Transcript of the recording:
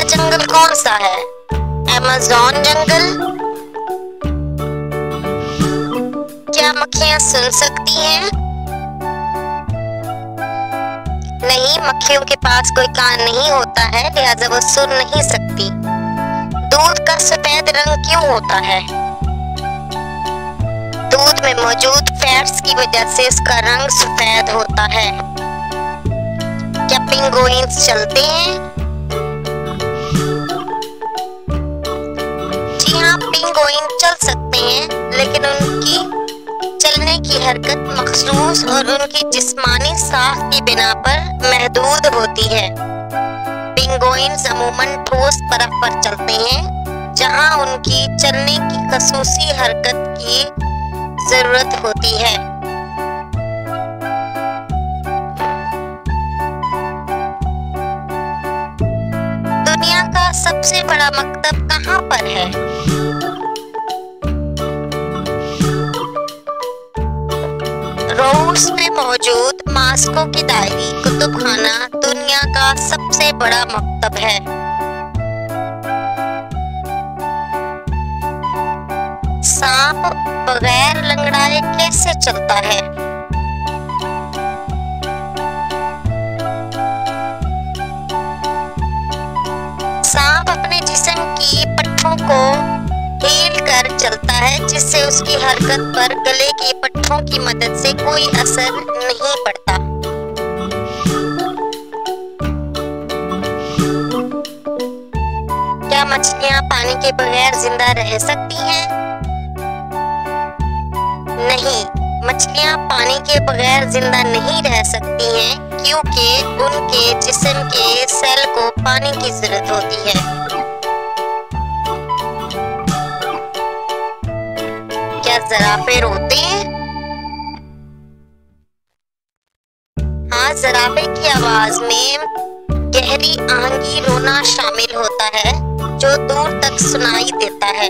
वाला जंगल कौन सा है? अमेज़न जंगल? क्या मक्खियाँ सुन सकती हैं? नहीं, मक्खियों के पास कोई कान नहीं होता है, लिहाजा वो सुन नहीं सकती। दूध का सफेद रंग क्यों होता है? दूध में मौजूद फैट्स की वजह से इसका रंग सफेद होता है। क्या पेंगुइन्स चलते हैं? जी हाँ, पेंगुइन चल सकते हैं, लेकिन उनकी चलने की हरकत मखसूस और उनकी जिस्मानी साख की बिना पर महदूद होती है। पेंगुइन्स अमूमन ठोस बर्फ पर चलते हैं, जहां उनकी चलने की खसूसी हरकत की जरूरत होती है। दुनिया का सबसे बड़ा मकतब कहाँ पर है? रूस में मौजूद मॉस्को की दायरी कुतुबखाना दुनिया का सबसे बड़ा मकतब है। सांप बगैर लंगड़ाए कैसे चलता है? सांप अपने जिस्म की पट्टों को हिल कर चलता है, जिससे उसकी हरकत पर गले की पट्टों की मदद से कोई असर नहीं पड़ता। क्या मछलियां पानी के बगैर जिंदा रह सकती हैं? नहीं, मछलियां पानी के बगैर जिंदा नहीं रह सकती हैं, क्योंकि उनके जिस्म के सेल को पानी की जरूरत होती है। क्या ज़राफ़े रोते हैं? हाँ, ज़राफ़े की आवाज में गहरी आहंगी रोना शामिल होता है, जो दूर तक सुनाई देता है।